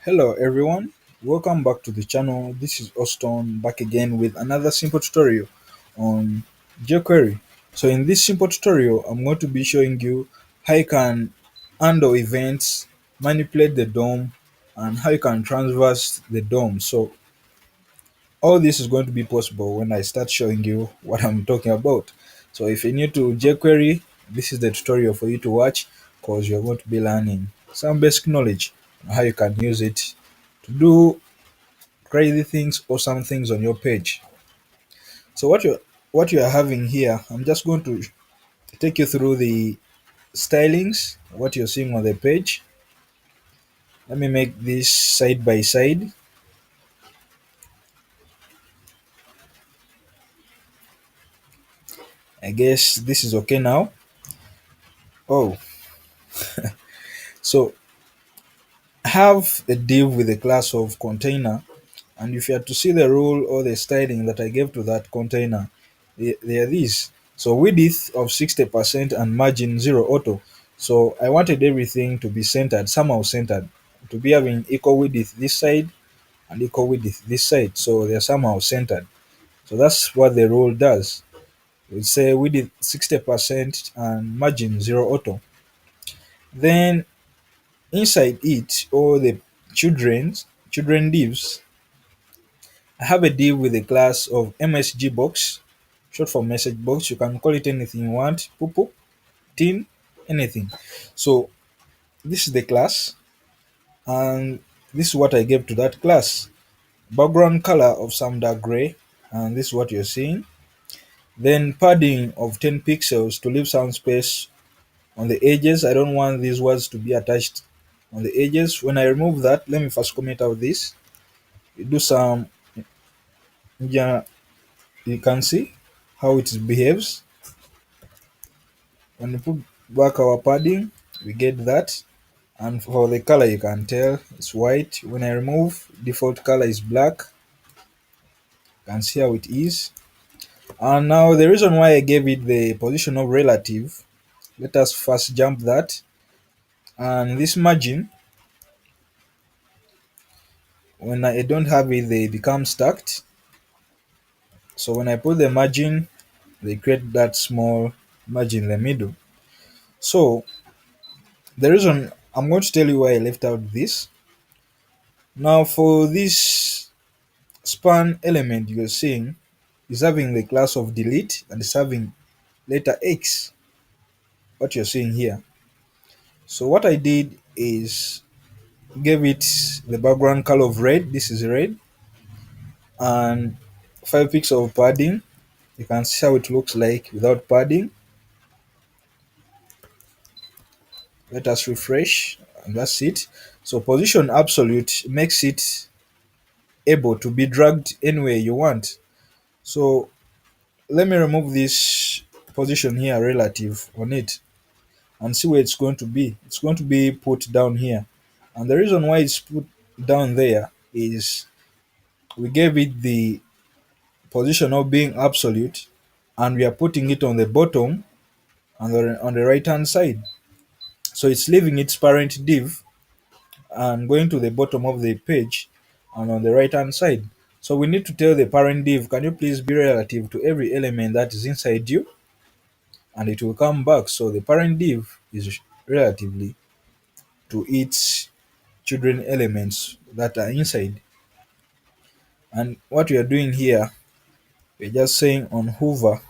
Hello everyone, welcome back to the channel. This is Oston back again with another simple tutorial on jQuery. So in this simple tutorial, I'm going to be showing you how you can handle events, manipulate the DOM, and how you can transverse the DOM. So all this is going to be possible when I start showing you what I'm talking about. So if you're new to jQuery, this is the tutorial for you to watch because you're going to be learning some basic knowledge on how you can use it to do crazy things or some things on your page. So what you are having here, I'm just going to take you through the stylings, what you're seeing on the page. Let me make this side by side. I guess this is okay now. Oh, so have a div with a class of container, and if you are to see the rule or the styling that I gave to that container, they are these. So width of 60% and margin 0 auto. So I wanted everything to be centered, somehow centered, to be having equal width this side and equal width this side, so they're somehow centered. So that's what the rule does. It say width 60% and margin 0 auto. Then inside it, all the children divs, I have a div with a class of MSG box, short for message box. You can call it anything you want, poop, teen, anything. So this is the class, and this is what I gave to that class. Background color of some dark gray, and this is what you're seeing. Then padding of 10 pixels to leave some space on the edges. I don't want these words to be attached on the edges. When I remove that, let me first comment out this. You do some, yeah, you can see how it behaves. When we put back our padding, we get that. And for the color, you can tell it's white. When I remove, default color is black. You can see how it is. And now the reason why I gave it the position of relative, let us first jump that. And this margin, when I don't have it, they become stacked. So when I put the margin, they create that small margin in the middle. So the reason, I'm going to tell you why I left out this. Now for this span element you're seeing is having the class of delete and is having letter X, what you're seeing here. So what I did is gave it the background color of red. This is red, and 5 pixels of padding. You can see how it looks like without padding. Let us refresh, and that's it. So position absolute makes it able to be dragged anywhere you want. So let me remove this position here relative on it and see where it's going to be. It's going to be put down here. And the reason why it's put down there is we gave it the position of being absolute, and we are putting it on the bottom and on the right hand side. So it's leaving its parent div and going to the bottom of the page and on the right hand side. So we need to tell the parent div, can you please be relative to every element that is inside you, and it will come back. So the parent div is relatively to its children elements that are inside. And what we are doing here, we're just saying on hover,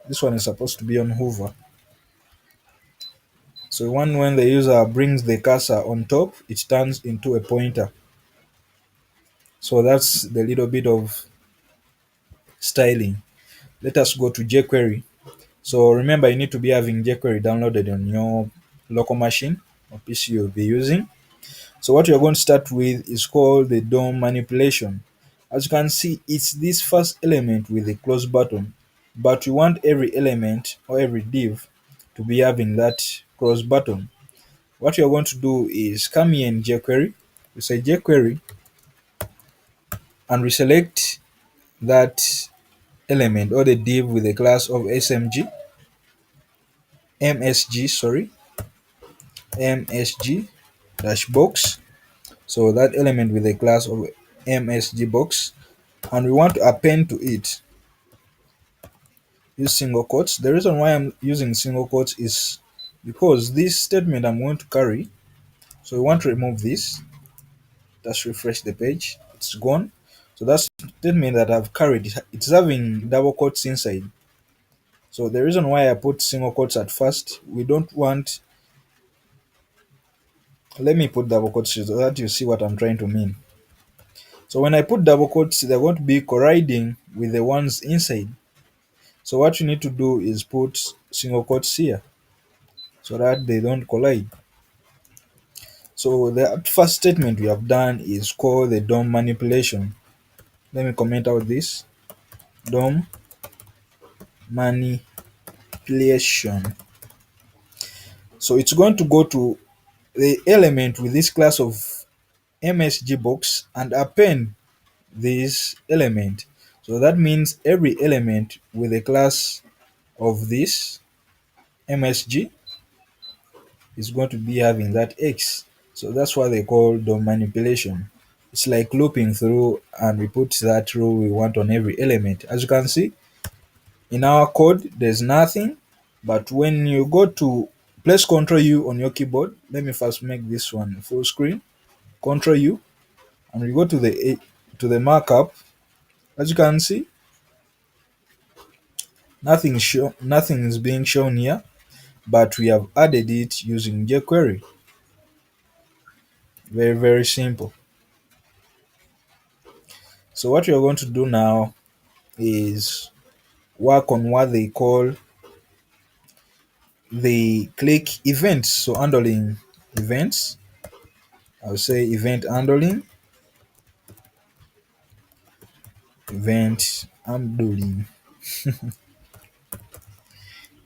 this one is supposed to be on hover. So when the user brings the cursor on top, it turns into a pointer. So that's the little bit of styling. Let us go to jQuery. So remember, you need to be having jQuery downloaded on your local machine or PC you'll be using. So what you're going to start with is called the DOM manipulation. As you can see, it's this first element with a close button, but we want every element or every div to be having that cross button. What you're going to do is come here in jQuery, we say jQuery, and we select that element or the div with a class of MSG, MSG dash box. So that element with a class of MSG box, and we want to append to it, use single quotes. The reason why I'm using single quotes is because this statement I'm going to carry. So we want to remove this. Just refresh the page. It's gone. So that statement that I've carried, it's having double quotes inside. So the reason why I put single quotes at first, we don't want. Let me put double quotes so that you see what I'm trying to mean. So when I put double quotes, they're going to be colliding with the ones inside. So what you need to do is put single quotes here so that they don't collide. So the first statement we have done is called the DOM manipulation. Let me comment out this DOM manipulation. So it's going to go to the element with this class of MSG box and append this element. So that means every element with a class of this MSG is going to be having that X. So that's what they call DOM manipulation. It's like looping through, and we put that rule we want on every element. As you can see, in our code, there's nothing, but when you go to press Ctrl U on your keyboard, let me first make this one full screen. Ctrl U, and we go to the markup. As you can see, nothing is being shown here, but we have added it using jQuery. Very, very simple. So what you're going to do now is work on what they call the click events. So handling events, I'll say event handling, event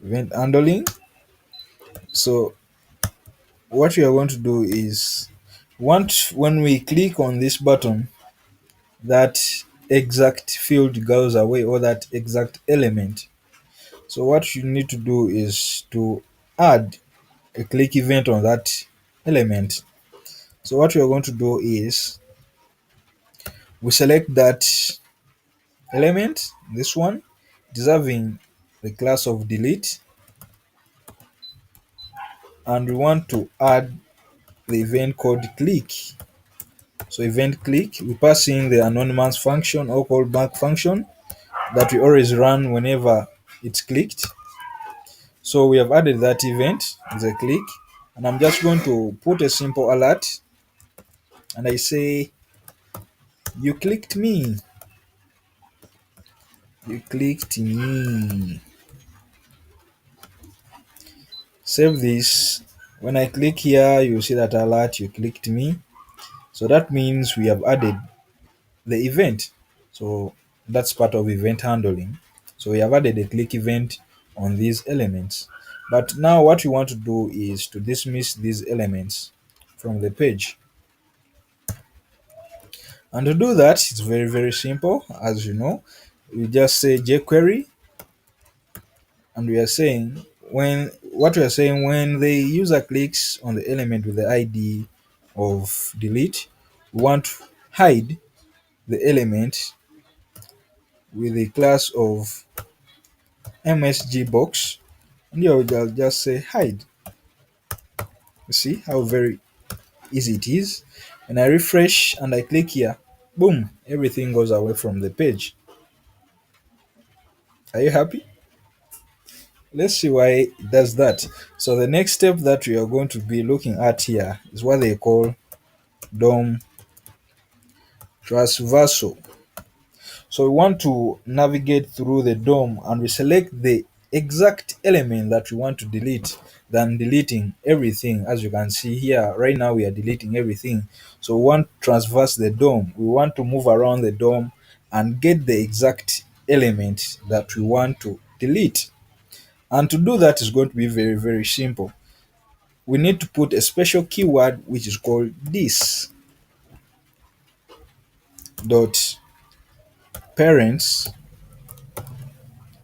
handling. So what we are going to do is, once when we click on this button, that exact field goes away, or that exact element. So what you need to do is to add a click event on that element. So what we are going to do is we select that element, this one, it is having the class of delete, and we want to add the event called click. So event click, we pass in the anonymous function or callback function that we always run whenever it's clicked. So we have added that event as a click, and I'm just going to put a simple alert, and I say you clicked me, you clicked me. Save this. When I click here, you see that alert, you clicked me. So that means we have added the event. So that's part of event handling. So we have added a click event on these elements. But now what we want to do is to dismiss these elements from the page. And to do that, it's very, very simple. As you know, we just say jQuery, and we are saying when the user clicks on the element with the ID of delete, we want to hide the element with the class of MSG box, and here I'll just say hide. You see how very easy it is. When I refresh and I click here, boom, everything goes away from the page. Are you happy? Let's see why it does that. So the next step that we are going to be looking at here is what they call DOM transversal. So we want to navigate through the DOM, and we select the exact element that we want to delete than deleting everything. As you can see here, right now we are deleting everything. So we want to transverse the DOM. We want to move around the DOM and get the exact element that we want to delete. And to do that is going to be very, very simple. We need to put a special keyword which is called this dot parents.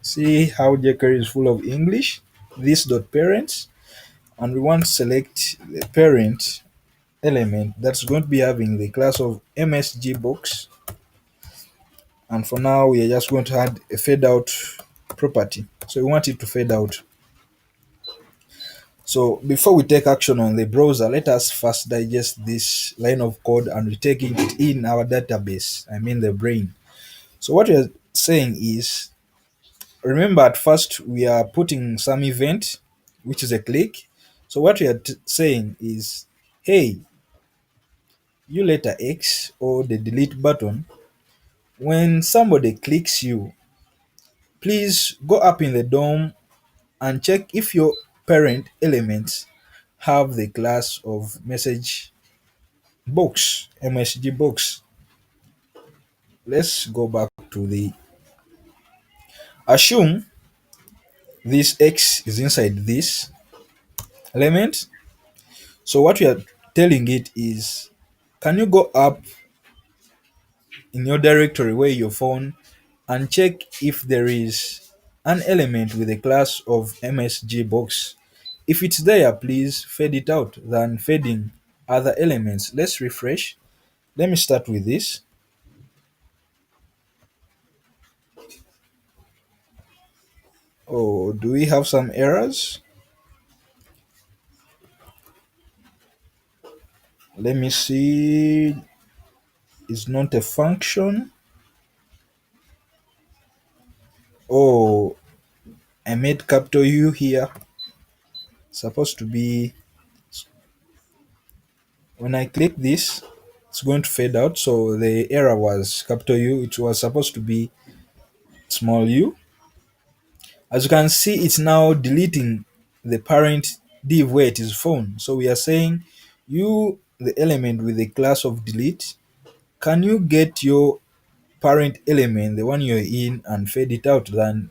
See how jQuery is full of English. This dot parents, and we want to select the parent element that's going to be having the class of MSG box. And for now, we are just going to add a fade out property. So we want it to fade out. So before we take action on the browser, let us first digest this line of code and we take it in our database, I mean the brain. So what we are saying is, remember at first we are putting some event, which is a click. So what we are saying is, hey, you letter X or the delete button, when somebody clicks you, please go up in the DOM and check if your parent elements have the class of message box, MSG box. Let's go back to the assume this X is inside this element. So what we are telling it is, can you go up in your directory where your phone and check if there is an element with a class of MSG box. If it's there, please fade it out than fading other elements. Let's refresh. Let me start with this. Oh, do we have some errors? Let me see. It's not a function. Oh, I made capital U here. Supposed to be, when I click this, it's going to fade out. So the error was capital U. It was supposed to be small u. As you can see, it's now deleting the parent div where it is phone. So we are saying you, the element with the class of delete, can you get your parent element, the one you're in, and fade it out than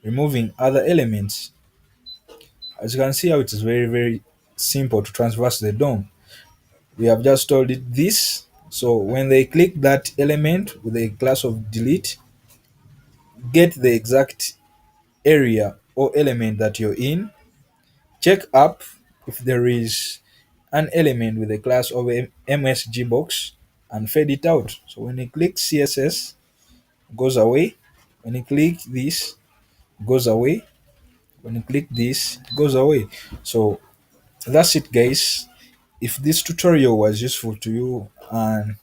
removing other elements. As you can see how it is very, very simple to transverse the DOM. We have just told it this. So when they click that element with a class of delete, get the exact area or element that you're in, check up if there is an element with a class of a MSG box and fade it out. So when you click CSS, goes away. When you click this, goes away. When you click this, goes away. So that's it, guys. If this tutorial was useful to you, and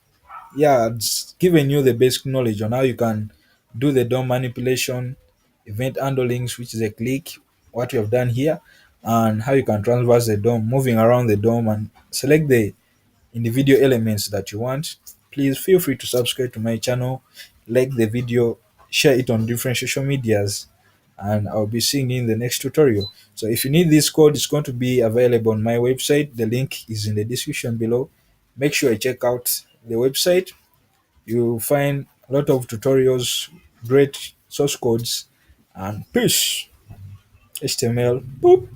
yeah, it's given you the basic knowledge on how you can do the DOM manipulation, event handlings, which is a click, what we have done here, and how you can transverse the DOM, moving around the DOM and select the individual elements that you want. Please feel free to subscribe to my channel, like the video, share it on different social medias, and I'll be seeing you in the next tutorial. So if you need this code, it's going to be available on my website. The link is in the description below. Make sure you check out the website. You'll find a lot of tutorials, great source codes, and peace. HTML. Boop.